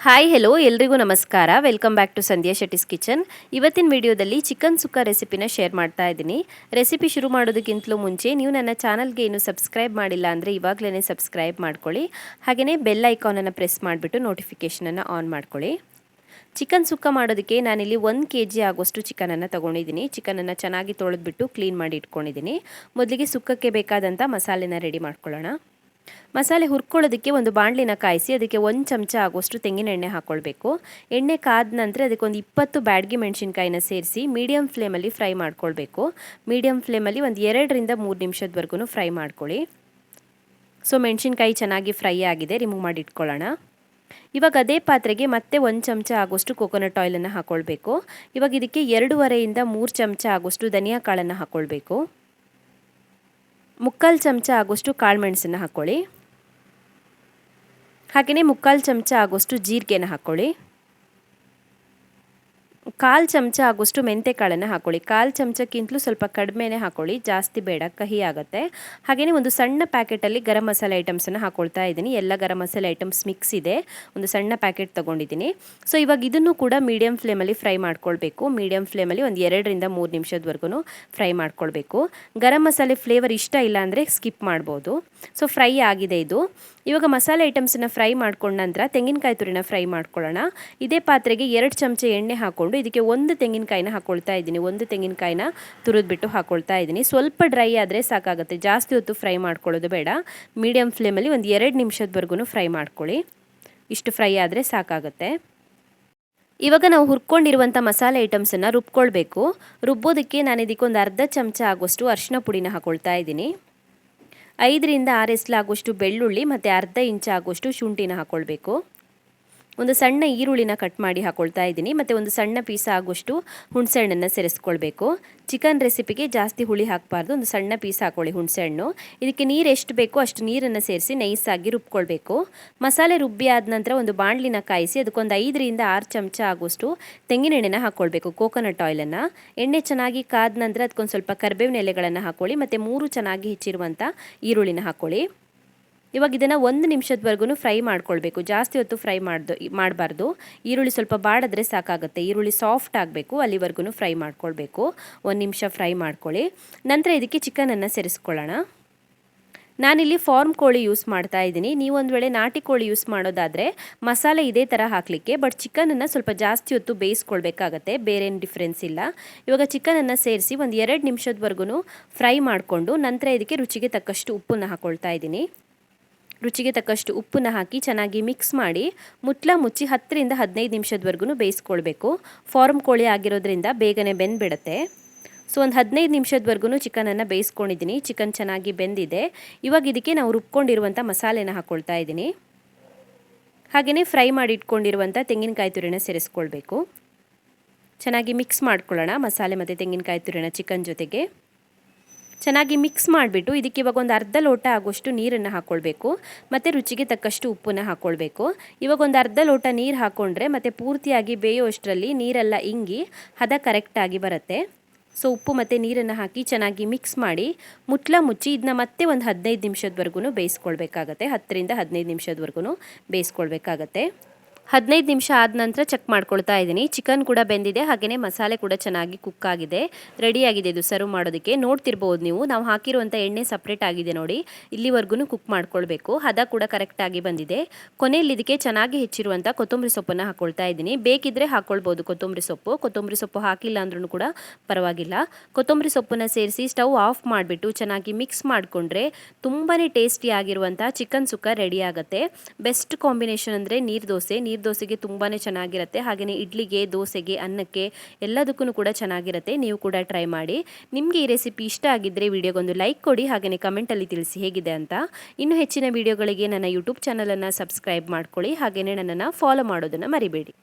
Hi hello ಎಲ್ರಿಗೂ ನಮಸ್ಕಾರ. Welcome back to Sandhya Shetty's kitchen. ಇವತ್ತಿನ ವಿಡಿಯೋದಲ್ಲಿ ಚಿಕನ್ ಸುಕ್ಕ ರೆಸಿಪಿನ ಶೇರ್ ಮಾಡ್ತಾ ಇದ್ದೀನಿ. ರೆಸಿಪಿ ಶುರು ಮಾಡೋದಕ್ಕಿಂತಲೂ ಮುಂಚೆ ನೀವು ನನ್ನ ಚಾನಲ್ಗೆ ಇನ್ನೂ ಸಬ್ಸ್ಕ್ರೈಬ್ ಮಾಡಿಲ್ಲ ಅಂದರೆ ಇವಾಗಲೇ ಸಬ್ಸ್ಕ್ರೈಬ್ ಮಾಡ್ಕೊಳ್ಳಿ. ಹಾಗೆಯೇ ಬೆಲ್ ಐಕಾನನ್ನು ಪ್ರೆಸ್ ಮಾಡಿಬಿಟ್ಟು ನೋಟಿಫಿಕೇಷನನ್ನು ಆನ್ ಮಾಡ್ಕೊಳ್ಳಿ. ಚಿಕನ್ ಸುಕ್ಕ ಮಾಡೋದಕ್ಕೆ ನಾನಿಲ್ಲಿ 1 kg ಆಗೋಷ್ಟು ಚಿಕನನ್ನು ತೊಗೊಂಡಿದ್ದೀನಿ. ಚಿಕನನ್ನು ಚೆನ್ನಾಗಿ ತೊಳೆದ್ಬಿಟ್ಟು ಕ್ಲೀನ್ ಮಾಡಿ ಇಟ್ಕೊಂಡಿದ್ದೀನಿ. ಮೊದಲಿಗೆ ಸುಕ್ಕಕ್ಕೆ ಬೇಕಾದಂಥ ಮಸಾಲೆನ ರೆಡಿ ಮಾಡ್ಕೊಳ್ಳೋಣ. ಮಸಾಲೆ ಹುರ್ಕೊಳ್ಳೋದಕ್ಕೆ ಒಂದು ಬಾಣಲಿನ ಕಾಯಿಸಿ ಅದಕ್ಕೆ 1 ಚಮಚ ಆಗೋಷ್ಟು ತೆಂಗಿನ ಎಣ್ಣೆ ಹಾಕ್ಕೊಳ್ಬೇಕು. ಎಣ್ಣೆ ಕಾದ ನಂತರ ಅದಕ್ಕೆ ಒಂದು 20 ಬ್ಯಾಡಗಿ ಮೆಣಸಿನಕಾಯಿನ ಸೇರಿಸಿ ಮೀಡಿಯಂ ಫ್ಲೇಮಲ್ಲಿ ಫ್ರೈ ಮಾಡ್ಕೊಳ್ಬೇಕು. ಮೀಡಿಯಂ ಫ್ಲೇಮಲ್ಲಿ ಒಂದು 2 ರಿಂದ 3 ನಿಮಿಷದವರೆಗೂ ಫ್ರೈ ಮಾಡ್ಕೊಳ್ಳಿ. ಸೊ ಮೆಣಸಿನಕಾಯಿ ಚೆನ್ನಾಗಿ ಫ್ರೈ ಆಗಿದೆ, ರಿಮೂವ್ ಮಾಡಿ ಇಟ್ಕೊಳ್ಳೋಣ. ಇವಾಗ ಅದೇ ಪಾತ್ರೆಗೆ ಮತ್ತೆ 1 ಚಮಚ ಆಗೋಷ್ಟು ಕೊಕೊನಟ್ ಆಯಿಲನ್ನು ಹಾಕ್ಕೊಳ್ಬೇಕು. ಇವಾಗ ಇದಕ್ಕೆ 2.5 ರಿಂದ 3 ಚಮಚ ಆಗೋಷ್ಟು ಧನಿಯಾ ಕಾಳನ್ನು ಹಾಕ್ಕೊಳ್ಬೇಕು. 3/4 ಚಮಚ ಆಗೋಷ್ಟು ಕಾಳುಮೆಣಸನ್ನು ಹಾಕ್ಕೊಳ್ಳಿ. ಹಾಗೆಯೇ 3/4 ಚಮಚ ಆಗೋಷ್ಟು ಜೀರಿಗೆನ ಹಾಕ್ಕೊಳ್ಳಿ. 1/4 ಚಮಚ ಆಗೋಷ್ಟು ಮೆಂತೆಕಾಳನ್ನು ಹಾಕ್ಕೊಳ್ಳಿ. 1/4 ಚಮಚಕ್ಕಿಂತಲೂ ಸ್ವಲ್ಪ ಕಡಿಮೆನೇ ಹಾಕ್ಕೊಳ್ಳಿ, ಜಾಸ್ತಿ ಬೇಡ, ಕಹಿ ಆಗುತ್ತೆ. ಹಾಗೆಯೇ ಒಂದು ಸಣ್ಣ ಪ್ಯಾಕೆಟಲ್ಲಿ ಗರಂ ಮಸಾಲೆ ಐಟಮ್ಸನ್ನು ಹಾಕ್ಕೊಳ್ತಾ ಇದ್ದೀನಿ. ಎಲ್ಲ ಗರಂ ಮಸಾಲೆ ಐಟಮ್ಸ್ ಮಿಕ್ಸ್ ಇದೆ, ಒಂದು ಸಣ್ಣ ಪ್ಯಾಕೆಟ್ ತೊಗೊಂಡಿದ್ದೀನಿ. ಸೊ ಇವಾಗ ಇದನ್ನು ಕೂಡ ಮೀಡಿಯಂ ಫ್ಲೇಮಲ್ಲಿ ಫ್ರೈ ಮಾಡ್ಕೊಳ್ಬೇಕು. ಮೀಡಿಯಂ ಫ್ಲೇಮಲ್ಲಿ ಒಂದು 2 ರಿಂದ 3 ನಿಮಿಷದವರೆಗೂ ಫ್ರೈ ಮಾಡ್ಕೊಳ್ಬೇಕು. ಗರಂ ಮಸಾಲೆ ಫ್ಲೇವರ್ ಇಷ್ಟ ಇಲ್ಲ ಅಂದರೆ ಸ್ಕಿಪ್ ಮಾಡ್ಬೋದು. ಸೊ ಫ್ರೈ ಆಗಿದೆ ಇದು. ಇವಾಗ ಮಸಾಲೆ ಐಟಮ್ಸನ್ನು ಫ್ರೈ ಮಾಡ್ಕೊಂಡ ನಂತರ ತೆಂಗಿನಕಾಯಿ ತುರಿನ ಫ್ರೈ ಮಾಡ್ಕೊಳ್ಳೋಣ. ಇದೇ ಪಾತ್ರೆಗೆ 2 ಚಮಚ ಎಣ್ಣೆ ಹಾಕ್ಕೊಂಡು ಇದಕ್ಕೆ 1 ತೆಂಗಿನಕಾಯಿನ ಹಾಕ್ಕೊಳ್ತಾ ಇದ್ದೀನಿ. 1 ತೆಂಗಿನಕಾಯಿನ ತುರಿದ್ಬಿಟ್ಟು ಹಾಕ್ಕೊಳ್ತಾ ಇದ್ದೀನಿ. ಸ್ವಲ್ಪ ಡ್ರೈ ಆದರೆ ಸಾಕಾಗುತ್ತೆ, ಜಾಸ್ತಿ ಹೊತ್ತು ಫ್ರೈ ಮಾಡ್ಕೊಳ್ಳೋದು ಬೇಡ. ಮೀಡಿಯಂ ಫ್ಲೇಮಲ್ಲಿ ಒಂದು 2 ನಿಮಿಷದವರೆಗೂ ಫ್ರೈ ಮಾಡ್ಕೊಳ್ಳಿ. ಇಷ್ಟು ಫ್ರೈ ಆದರೆ ಸಾಕಾಗುತ್ತೆ. ಇವಾಗ ನಾವು ಹುರ್ಕೊಂಡಿರುವಂಥ ಮಸಾಲೆ ಐಟಮ್ಸನ್ನು ರುಬ್ಕೊಳ್ಬೇಕು. ರುಬ್ಬೋದಕ್ಕೆ ನಾನು ಇದಕ್ಕೆ ಒಂದು ಅರ್ಧ ಚಮಚ ಆಗೋಷ್ಟು ಅರಿಶಿನ ಪುಡಿನ ಹಾಕ್ಕೊಳ್ತಾ ಇದ್ದೀನಿ. 5 ರಿಂದ 6 ಎಸ್ಲಾಗುವಷ್ಟು ಬೆಳ್ಳುಳ್ಳಿ ಮತ್ತು ಅರ್ಧ ಇಂಚ್ ಆಗುವಷ್ಟು ಶುಂಠಿನ ಹಾಕ್ಕೊಳ್ಬೇಕು. ಒಂದು ಸಣ್ಣ ಈರುಳ್ಳಿನ ಕಟ್ ಮಾಡಿ ಹಾಕ್ಕೊಳ್ತಾ ಇದ್ದೀನಿ. ಮತ್ತು ಒಂದು ಸಣ್ಣ ಪೀಸ್ ಆಗುವಷ್ಟು ಹುಣಸೆಹಣ್ಣನ್ನು ಸೇರಿಸ್ಕೊಳ್ಬೇಕು. ಚಿಕನ್ ರೆಸಿಪಿಗೆ ಜಾಸ್ತಿ ಹುಳಿ ಹಾಕಬಾರ್ದು, ಒಂದು ಸಣ್ಣ ಪೀಸ್ ಹಾಕ್ಕೊಳ್ಳಿ ಹುಣಸೆಹಣ್ಣು. ಇದಕ್ಕೆ ನೀರು ಎಷ್ಟು ಬೇಕೋ ಅಷ್ಟು ನೀರನ್ನು ಸೇರಿಸಿ ನೈಸಾಗಿ ರುಬ್ಕೊಳ್ಬೇಕು. ಮಸಾಲೆ ರುಬ್ಬಿ ಆದ ನಂತರ ಒಂದು ಬಾಣಲಿನ ಕಾಯಿಸಿ ಅದಕ್ಕೊಂದು 5 ರಿಂದ 6 ಚಮಚ ಆಗುವಷ್ಟು ತೆಂಗಿನ ಎಣ್ಣೆನ ಹಾಕ್ಕೊಳ್ಬೇಕು, ಕೋಕೋನಟ್ ಆಯಿಲನ್ನು. ಎಣ್ಣೆ ಚೆನ್ನಾಗಿ ಕಾದ ನಂತರ ಅದಕ್ಕೊಂದು ಸ್ವಲ್ಪ ಕರಿಬೇವಿನ ಎಲೆಗಳನ್ನು ಹಾಕ್ಕೊಳ್ಳಿ ಮತ್ತು 3 ಚೆನ್ನಾಗಿ ಹೆಚ್ಚಿರುವಂಥ ಈರುಳ್ಳಿನ ಹಾಕ್ಕೊಳ್ಳಿ. ಇವಾಗ ಇದನ್ನು 1 ನಿಮಿಷದವರೆಗೂ ಫ್ರೈ ಮಾಡ್ಕೊಳ್ಬೇಕು, ಜಾಸ್ತಿ ಹೊತ್ತು ಫ್ರೈ ಮಾಡಬಾರ್ದು. ಈರುಳ್ಳಿ ಸ್ವಲ್ಪ ಬಾಡಿದ್ರೆ ಸಾಕಾಗುತ್ತೆ. ಈರುಳ್ಳಿ ಸಾಫ್ಟ್ ಆಗಬೇಕು, ಅಲ್ಲಿವರೆಗೂ ಫ್ರೈ ಮಾಡ್ಕೊಳ್ಬೇಕು. 1 ನಿಮಿಷ ಫ್ರೈ ಮಾಡ್ಕೊಳ್ಳಿ. ನಂತರ ಇದಕ್ಕೆ ಚಿಕನನ್ನು ಸೇರಿಸ್ಕೊಳ್ಳೋಣ. ನಾನಿಲ್ಲಿ ಫಾರ್ಮ್ ಕೋಳಿ ಯೂಸ್ ಮಾಡ್ತಾ ಇದ್ದೀನಿ. ನೀವು ಒಂದು ವೇಳೆ ನಾಟಿ ಕೋಳಿ ಯೂಸ್ ಮಾಡೋದಾದರೆ ಮಸಾಲೆ ಇದೇ ಥರ ಹಾಕಲಿಕ್ಕೆ, ಬಟ್ ಚಿಕನನ್ನು ಸ್ವಲ್ಪ ಜಾಸ್ತಿ ಹೊತ್ತು ಬೇಯಿಸ್ಕೊಳ್ಬೇಕಾಗತ್ತೆ, ಬೇರೇನು ಡಿಫ್ರೆನ್ಸ್ ಇಲ್ಲ. ಇವಾಗ ಚಿಕನನ್ನು ಸೇರಿಸಿ ಒಂದು 2 ನಿಮಿಷದವರೆಗೂ ಫ್ರೈ ಮಾಡಿಕೊಂಡು ನಂತರ ಇದಕ್ಕೆ ರುಚಿಗೆ ತಕ್ಕಷ್ಟು ಉಪ್ಪನ್ನು ಹಾಕ್ಕೊಳ್ತಾ ಇದ್ದೀನಿ. ರುಚಿಗೆ ತಕ್ಕಷ್ಟು ಉಪ್ಪನ್ನು ಹಾಕಿ ಚೆನ್ನಾಗಿ ಮಿಕ್ಸ್ ಮಾಡಿ ಮುಚ್ಚಿ 10 ರಿಂದ 15 ನಿಮಿಷದವರೆಗೂ ಬೇಯಿಸ್ಕೊಳ್ಬೇಕು. ಫಾರ್ಮ್ ಕೋಳಿ ಆಗಿರೋದ್ರಿಂದ ಬೇಗನೆ ಬೆಂದ್ಬಿಡುತ್ತೆ. ಸೊ ಒಂದು 15 ನಿಮಿಷದವರೆಗೂ ಚಿಕನನ್ನು ಬೇಯಿಸ್ಕೊಂಡಿದ್ದೀನಿ. ಚಿಕನ್ ಚೆನ್ನಾಗಿ ಬೆಂದಿದೆ. ಇವಾಗ ಇದಕ್ಕೆ ನಾವು ರುಬ್ಕೊಂಡಿರುವಂಥ ಮಸಾಲೆನ ಹಾಕ್ಕೊಳ್ತಾ ಇದ್ದೀನಿ. ಹಾಗೆಯೇ ಫ್ರೈ ಮಾಡಿ ಇಟ್ಕೊಂಡಿರುವಂಥ ತೆಂಗಿನಕಾಯಿ ತುರಿನ ಸೇರಿಸ್ಕೊಳ್ಬೇಕು. ಚೆನ್ನಾಗಿ ಮಿಕ್ಸ್ ಮಾಡ್ಕೊಳ್ಳೋಣ ಮಸಾಲೆ ಮತ್ತು ತೆಂಗಿನಕಾಯಿ ತುರಿನ ಚಿಕನ್ ಜೊತೆಗೆ. ಚೆನ್ನಾಗಿ ಮಿಕ್ಸ್ ಮಾಡಿಬಿಟ್ಟು ಇದಕ್ಕೆ ಇವಾಗ ಒಂದು ಅರ್ಧ ಲೋಟ ಆಗೋಷ್ಟು ನೀರನ್ನು ಹಾಕ್ಕೊಳ್ಬೇಕು ಮತ್ತು ರುಚಿಗೆ ತಕ್ಕಷ್ಟು ಉಪ್ಪನ್ನು ಹಾಕ್ಕೊಳ್ಬೇಕು. ಇವಾಗ ಒಂದು ಅರ್ಧ ಲೋಟ ನೀರು ಹಾಕ್ಕೊಂಡ್ರೆ ಮತ್ತು ಪೂರ್ತಿಯಾಗಿ ಬೇಯೋಷ್ಟರಲ್ಲಿ ನೀರೆಲ್ಲ ಇಂಗಿ ಹದ ಕರೆಕ್ಟಾಗಿ ಬರುತ್ತೆ. ಸೊ ಉಪ್ಪು ಮತ್ತು ನೀರನ್ನು ಹಾಕಿ ಚೆನ್ನಾಗಿ ಮಿಕ್ಸ್ ಮಾಡಿ ಮುಚ್ಚಿ ಇದನ್ನ ಮತ್ತೆ ಒಂದು 15 ನಿಮಿಷದವರೆಗೂ ಬೇಯಿಸ್ಕೊಳ್ಬೇಕಾಗತ್ತೆ. 10 ರಿಂದ 15 ನಿಮಿಷದವರೆಗೂ ಬೇಯಿಸ್ಕೊಳ್ಬೇಕಾಗತ್ತೆ. 15 ನಿಮಿಷ ಆದ ನಂತರ ಚೆಕ್ ಮಾಡ್ಕೊಳ್ತಾ ಇದ್ದೀನಿ. ಚಿಕನ್ ಕೂಡ ಬೆಂದಿದೆ, ಹಾಗೆಯೇ ಮಸಾಲೆ ಕೂಡ ಚೆನ್ನಾಗಿ ಕುಕ್ ಆಗಿದೆ, ರೆಡಿಯಾಗಿದೆ ಇದು ಸರ್ವ್ ಮಾಡೋದಕ್ಕೆ. ನೋಡ್ತಿರ್ಬೋದು ನೀವು, ನಾವು ಹಾಕಿರುವಂಥ ಎಣ್ಣೆ ಸಪ್ರೇಟ್ ಆಗಿದೆ ನೋಡಿ, ಇಲ್ಲಿವರೆಗೂ ಕುಕ್ ಮಾಡ್ಕೊಳ್ಬೇಕು. ಹದ ಕೂಡ ಕರೆಕ್ಟಾಗಿ ಬಂದಿದೆ. ಕೊನೆಯಲ್ಲಿ ಇದಕ್ಕೆ ಚೆನ್ನಾಗಿ ಹೆಚ್ಚಿರುವಂಥ ಕೊತ್ತಂಬರಿ ಸೊಪ್ಪನ್ನು ಹಾಕ್ಕೊಳ್ತಾ ಇದ್ದೀನಿ. ಬೇಕಿದ್ದರೆ ಹಾಕ್ಕೊಳ್ಬೋದು ಕೊತ್ತಂಬರಿ ಸೊಪ್ಪು ಹಾಕಿಲ್ಲ ಅಂದ್ರೂ ಕೂಡ ಪರವಾಗಿಲ್ಲ. ಕೊತ್ತಂಬರಿ ಸೊಪ್ಪನ್ನು ಸೇರಿಸಿ ಸ್ಟವ್ ಆಫ್ ಮಾಡಿಬಿಟ್ಟು ಚೆನ್ನಾಗಿ ಮಿಕ್ಸ್ ಮಾಡಿಕೊಂಡ್ರೆ ತುಂಬಾ ಟೇಸ್ಟಿಯಾಗಿರುವಂಥ ಚಿಕನ್ ಸುಕ್ಕ ರೆಡಿ ಆಗುತ್ತೆ. ಬೆಸ್ಟ್ ಕಾಂಬಿನೇಷನ್ ಅಂದರೆ ನೀರು ದೋಸೆಗೆ ತುಂಬಾ ಚೆನ್ನಾಗಿರುತ್ತೆ. ಹಾಗೆಯೇ ಇಡ್ಲಿಗೆ, ದೋಸೆಗೆ, ಅನ್ನಕ್ಕೆ ಎಲ್ಲದಕ್ಕೂ ಕೂಡ ಚೆನ್ನಾಗಿರುತ್ತೆ. ನೀವು ಕೂಡ ಟ್ರೈ ಮಾಡಿ. ನಿಮಗೆ ಈ ರೆಸಿಪಿ ಇಷ್ಟ ಆಗಿದ್ದರೆ ವಿಡಿಯೋಗೊಂದು ಲೈಕ್ ಕೊಡಿ, ಹಾಗೆಯೇ ಕಮೆಂಟಲ್ಲಿ ತಿಳಿಸಿ ಹೇಗಿದೆ ಅಂತ. ಇನ್ನೂ ಹೆಚ್ಚಿನ ವಿಡಿಯೋಗಳಿಗೆ ನನ್ನ ಯೂಟ್ಯೂಬ್ ಚಾನಲನ್ನು ಸಬ್ಸ್ಕ್ರೈಬ್ ಮಾಡ್ಕೊಳ್ಳಿ, ಹಾಗೆಯೇ ನನ್ನನ್ನು ಫಾಲೋ ಮಾಡೋದನ್ನು ಮರಿಬೇಡಿ.